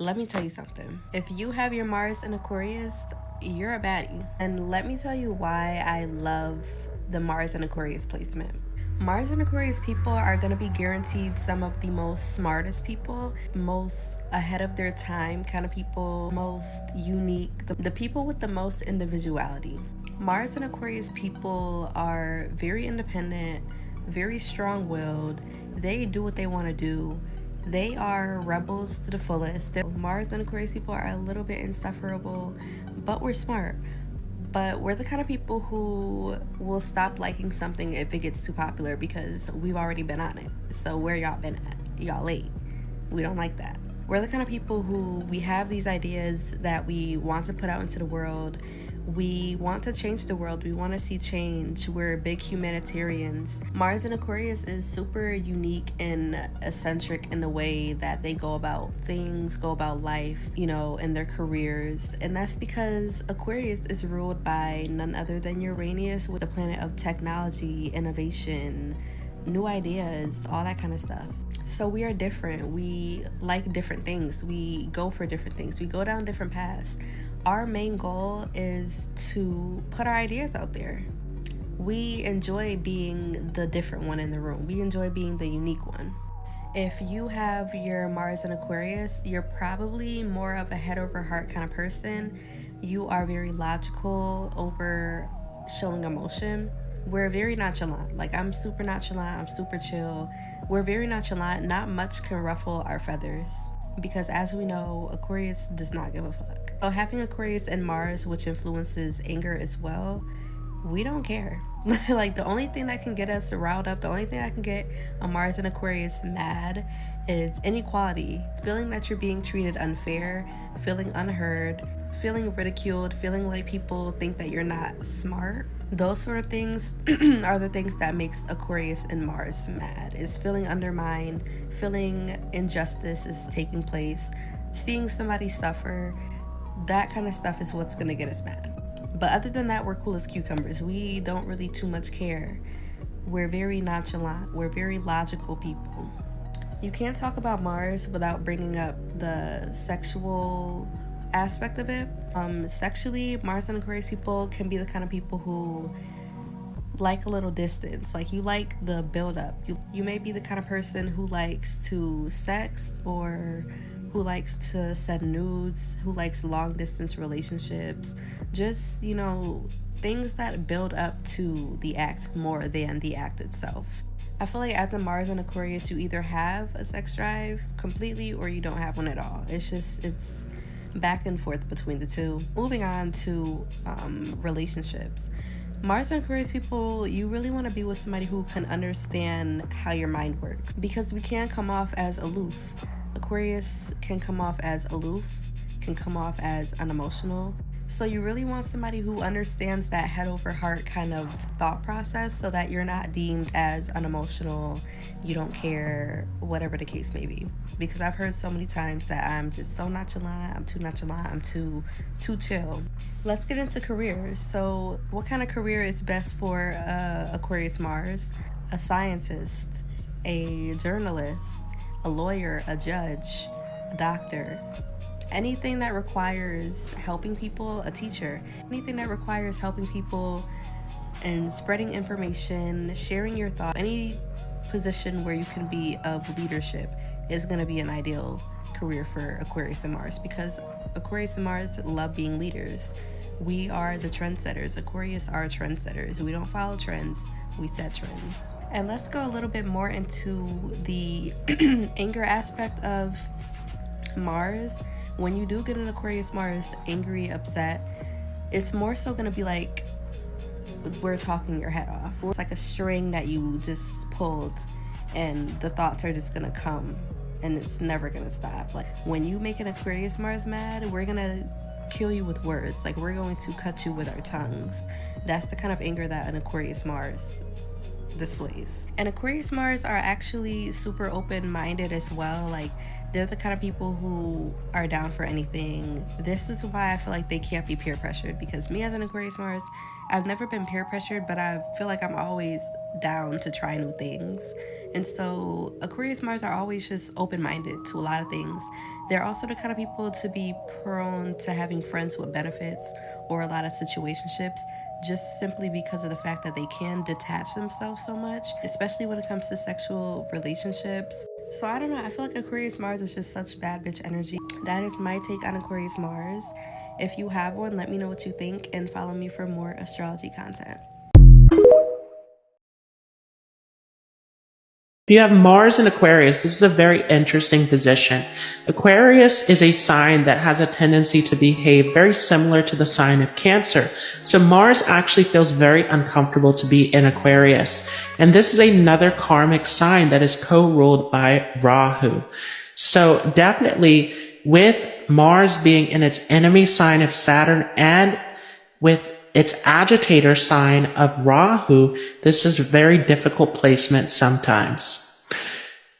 Let me tell you something. If you have your Mars in Aquarius, you're a baddie. And let me tell you why I love the Mars in Aquarius placement. Mars and Aquarius people are going to be guaranteed some of the most smartest people, most ahead of their time kind of people, most unique, the people with the most individuality. Mars and Aquarius people are very independent, very strong willed. They do what they want to do. They are rebels to the fullest. Mars and Aquarius people are a little bit insufferable, but we're smart. But we're the kind of people who will stop liking something if it gets too popular because we've already been on it. So where y'all been at? Y'all late. We don't like that. We're the kind of people who we have these ideas that we want to put out into the world. We want to change the world. We want to see change. We're big humanitarians. Mars in Aquarius is super unique and eccentric in the way that they go about things, go about life, in their careers. And that's because Aquarius is ruled by none other than Uranus, with the planet of technology, innovation, new ideas, all that kind of stuff. So we are different. We like different things. We go for different things. We go down different paths. Our main goal is to put our ideas out there. We enjoy being the different one in the room. We enjoy being the unique one. If you have your Mars in Aquarius, you're probably more of a head over heart kind of person. You are very logical over showing emotion. We're very nonchalant. Like, I'm super nonchalant. I'm super chill. We're very nonchalant. Not much can ruffle our feathers. Because as we know, Aquarius does not give a fuck. So having Aquarius and Mars, which influences anger as well, we don't care. Like, the only thing that can get us riled up, the only thing that can get a Mars and Aquarius mad is inequality. Feeling that you're being treated unfair, feeling unheard, feeling ridiculed, feeling like people think that you're not smart. Those sort of things are the things that makes Aquarius and Mars mad, is feeling undermined, feeling injustice is taking place, seeing somebody suffer. That kind of stuff is what's gonna get us mad. But other than that, we're cool as cucumbers. We don't really too much care. We're very nonchalant. We're very logical people. You can't talk about Mars without bringing up the sexual aspect of it. Sexually, Mars and Aquarius people can be the kind of people who like a little distance. Like, you like the build-up. You may be the kind of person who likes to sext, or who likes to send nudes, who likes long-distance relationships. Just, things that build up to the act more than the act itself. I feel like as a Mars and Aquarius, you either have a sex drive completely or you don't have one at all. It's back and forth between the two. Moving on to relationships. Mars and Aquarius people, you really want to be with somebody who can understand how your mind works, because we can come off as aloof. Aquarius can come off as aloof, can come off as unemotional. So you really want somebody who understands that head over heart kind of thought process, so that you're not deemed as unemotional, you don't care, whatever the case may be. Because I've heard so many times that I'm just so nonchalant, I'm too chill. Let's get into careers. So what kind of career is best for Aquarius Mars? A scientist, a journalist, a lawyer, a judge, a doctor. Anything that requires helping people, a teacher. Anything that requires helping people and spreading information, sharing your thoughts. Any position where you can be of leadership is going to be an ideal career for Aquarius and Mars, because Aquarius and Mars love being leaders. We are the trendsetters. Aquarius are trendsetters. We don't follow trends, we set trends. And let's go a little bit more into the anger aspect of Mars. When you do get an Aquarius Mars angry, upset, it's more so going to be like we're talking your head off. It's like a string that you just pulled, and the thoughts are just going to come, and it's never going to stop. Like, when you make an Aquarius Mars mad, we're going to kill you with words. Like, we're going to cut you with our tongues. That's the kind of anger that an Aquarius Mars displays. And Aquarius Mars are actually super open-minded as well. Like, they're the kind of people who are down for anything. This is why I feel like they can't be peer pressured, because me as an Aquarius Mars, I've never been peer pressured, but I feel like I'm always down to try new things. And so Aquarius Mars are always just open-minded to a lot of things. They're also the kind of people to be prone to having friends with benefits or a lot of situationships, just simply because of the fact that they can detach themselves so much, especially when it comes to sexual relationships. So I don't know, I feel like Aquarius Mars is just such bad bitch energy. That is my take on Aquarius Mars. If you have one, let me know what you think and follow me for more astrology content. If you have Mars in Aquarius, this is a very interesting position. Aquarius is a sign that has a tendency to behave very similar to the sign of Cancer. So Mars actually feels very uncomfortable to be in Aquarius. And this is another karmic sign that is co-ruled by Rahu. So definitely with Mars being in its enemy sign of Saturn and with its agitator sign of Rahu, this is a very difficult placement sometimes.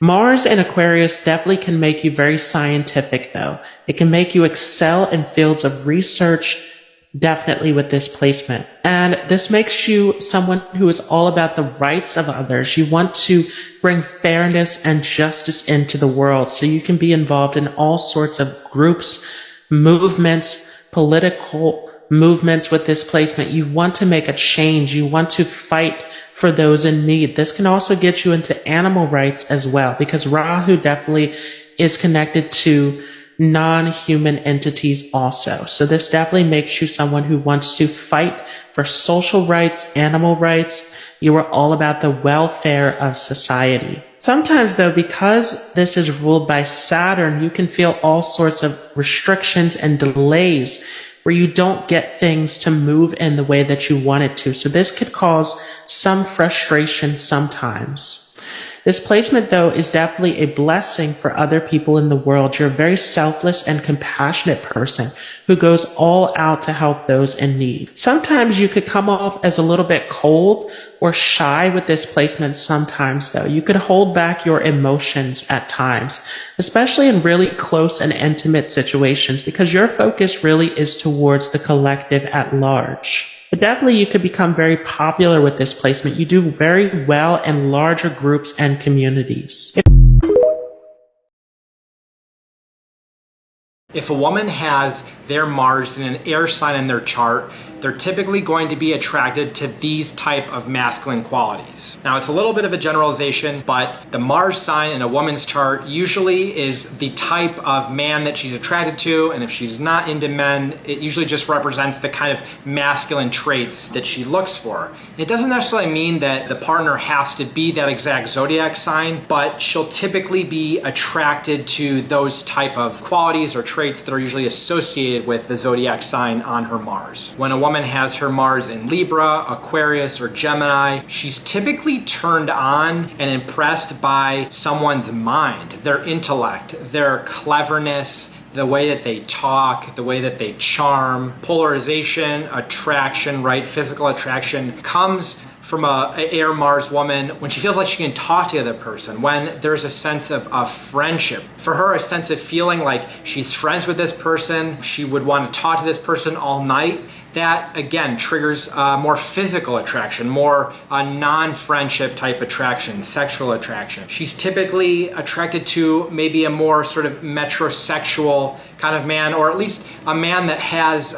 Mars in Aquarius definitely can make you very scientific though. It can make you excel in fields of research, definitely with this placement. And this makes you someone who is all about the rights of others. You want to bring fairness and justice into the world, so you can be involved in all sorts of groups, movements, political movements with this placement. You want to make a change. You want to fight for those in need. This can also get you into animal rights as well, because Rahu definitely is connected to non-human entities also. So this definitely makes you someone who wants to fight for social rights, animal rights. You are all about the welfare of society. Sometimes though, because this is ruled by Saturn, you can feel all sorts of restrictions and delays where you don't get things to move in the way that you want it to. So this could cause some frustration sometimes. This placement, though, is definitely a blessing for other people in the world. You're a very selfless and compassionate person who goes all out to help those in need. Sometimes you could come off as a little bit cold or shy with this placement sometimes, though. You could hold back your emotions at times, especially in really close and intimate situations, because your focus really is towards the collective at large. But definitely you could become very popular with this placement. You do very well in larger groups and communities. If a woman has their Mars in an air sign in their chart, they're typically going to be attracted to these type of masculine qualities. Now, it's a little bit of a generalization, but the Mars sign in a woman's chart usually is the type of man that she's attracted to, and if she's not into men, it usually just represents the kind of masculine traits that she looks for. It doesn't necessarily mean that the partner has to be that exact zodiac sign, but she'll typically be attracted to those type of qualities or traits that are usually associated with the zodiac sign on her Mars. When a woman has her Mars in Libra, Aquarius, or Gemini, she's typically turned on and impressed by someone's mind, their intellect, their cleverness, the way that they talk, the way that they charm. Polarization, attraction, right? Physical attraction comes from an air Mars woman when she feels like she can talk to the other person, when there's a sense of friendship. For her, a sense of feeling like she's friends with this person, she would want to talk to this person all night. That, again, triggers more physical attraction, more non-friendship type attraction, sexual attraction. She's typically attracted to maybe a more sort of metrosexual kind of man, or at least a man that has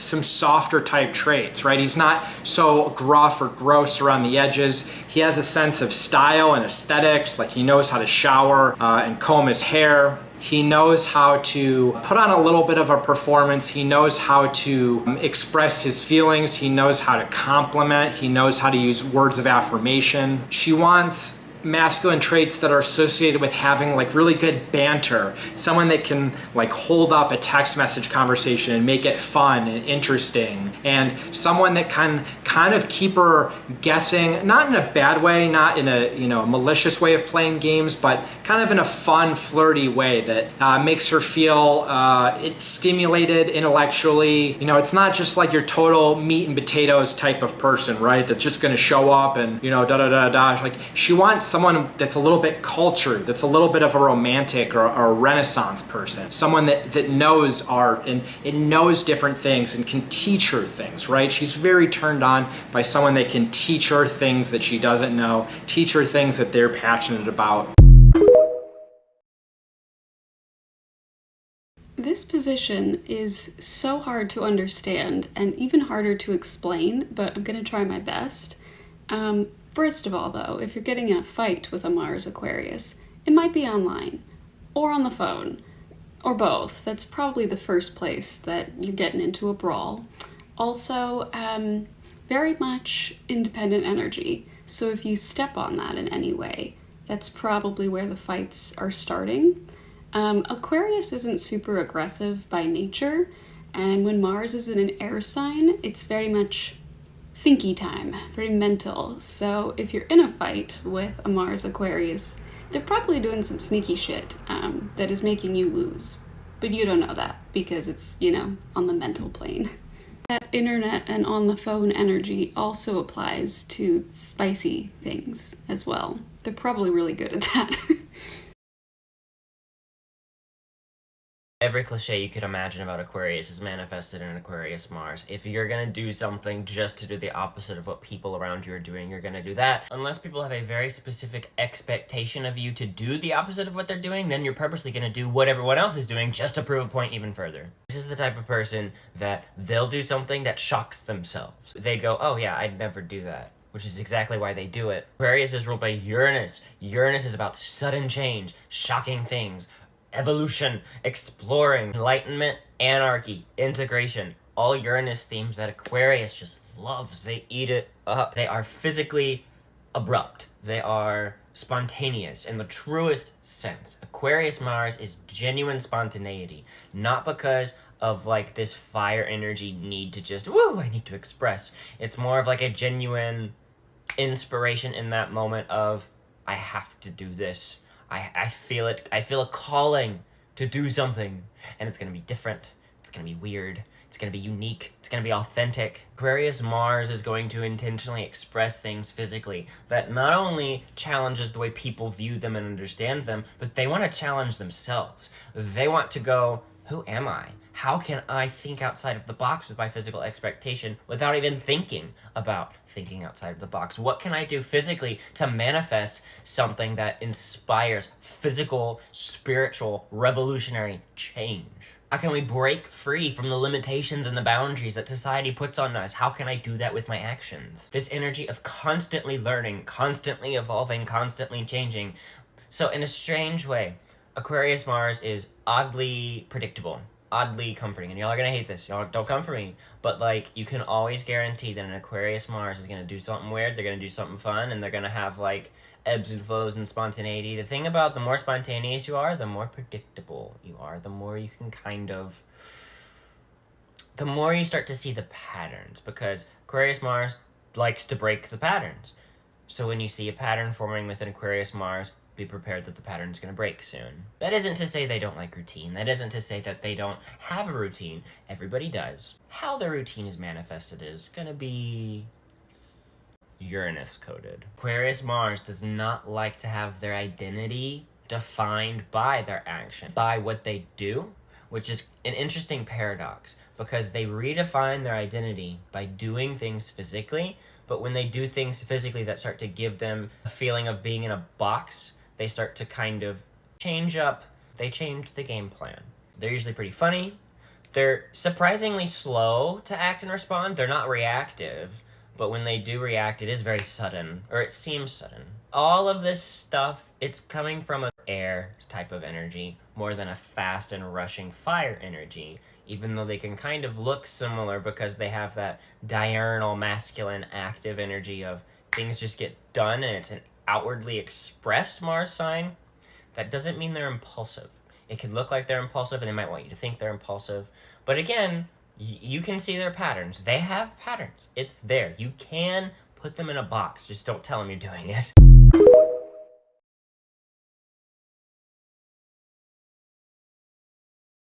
some softer type traits, right? He's not so gruff or gross around the edges. He has a sense of style and aesthetics, like he knows how to shower and comb his hair. He knows how to put on a little bit of a performance. He knows how to express his feelings. He knows how to compliment. He knows how to use words of affirmation. She wants masculine traits that are associated with having like really good banter, someone that can like hold up a text message conversation and make it fun and interesting, and someone that can kind of keep her guessing, not in a bad way, not in a malicious way of playing games, but kind of in a fun, flirty way that makes her feel it's stimulated intellectually. It's not just like your total meat and potatoes type of person, right? That's just going to show up and da da da da. Like, she wants someone that's a little bit cultured, that's a little bit of a romantic or a Renaissance person, someone that knows art and knows different things and can teach her things, right? She's very turned on by someone that can teach her things that she doesn't know, teach her things that they're passionate about. This position is so hard to understand and even harder to explain, but I'm going to try my best. First of all, though, if you're getting in a fight with a Mars Aquarius, it might be online, or on the phone, or both. That's probably the first place that you're getting into a brawl. Also, very much independent energy, so if you step on that in any way, that's probably where the fights are starting. Aquarius isn't super aggressive by nature, and when Mars is in an air sign, it's very much thinky time, very mental. So if you're in a fight with a Mars Aquarius, they're probably doing some sneaky shit that is making you lose. But you don't know that because it's, on the mental plane. That internet and on the phone energy also applies to spicy things as well. They're probably really good at that. Every cliche you could imagine about Aquarius is manifested in Aquarius Mars. If you're gonna do something just to do the opposite of what people around you are doing, you're gonna do that. Unless people have a very specific expectation of you to do the opposite of what they're doing, then you're purposely gonna do what everyone else is doing just to prove a point even further. This is the type of person that they'll do something that shocks themselves. They'd go, oh yeah, I'd never do that. Which is exactly why they do it. Aquarius is ruled by Uranus. Uranus is about sudden change, shocking things, evolution, exploring, enlightenment, anarchy, integration. All Uranus themes that Aquarius just loves. They eat it up. They are physically abrupt. They are spontaneous in the truest sense. Aquarius Mars is genuine spontaneity. Not because of like this fire energy need to just, I need to express. It's more of like a genuine inspiration in that moment of, I have to do this. I feel it. I feel a calling to do something, and it's gonna be different. It's gonna be weird. It's gonna be unique. It's gonna be authentic. Aquarius Mars is going to intentionally express things physically that not only challenges the way people view them and understand them, but they want to challenge themselves. They want to go, who am I? How can I think outside of the box with my physical expectation without even thinking about thinking outside of the box? What can I do physically to manifest something that inspires physical, spiritual, revolutionary change? How can we break free from the limitations and the boundaries that society puts on us? How can I do that with my actions? This energy of constantly learning, constantly evolving, constantly changing. So in a strange way, Aquarius Mars is oddly predictable, oddly comforting, and y'all are gonna hate this. Y'all don't come for me, but like, you can always guarantee that an Aquarius Mars is gonna do something weird, they're gonna do something fun, and they're gonna have like ebbs and flows and spontaneity. The thing about the more spontaneous you are, the more predictable you are, the more you can the more you start to see the patterns, because Aquarius Mars likes to break the patterns. So when you see a pattern forming with an Aquarius Mars, be prepared that the pattern's going to break soon. That isn't to say they don't like routine. That isn't to say that they don't have a routine. Everybody does. How their routine is manifested is going to be Uranus coded. Aquarius Mars does not like to have their identity defined by their action, by what they do, which is an interesting paradox, because they redefine their identity by doing things physically, but when they do things physically that start to give them a feeling of being in a box, they start to kind of change up. They change the game plan. They're usually pretty funny. They're surprisingly slow to act and respond. They're not reactive, but when they do react, it is very sudden, or it seems sudden. All of this stuff, it's coming from an air type of energy more than a fast and rushing fire energy, even though they can kind of look similar because they have that diurnal masculine active energy of things just get done, and it's an outwardly expressed Mars sign. That doesn't mean they're impulsive. It can look like they're impulsive, and they might want you to think they're impulsive. But again, you can see their patterns. They have patterns. It's there. You can put them in a box. Just don't tell them you're doing it.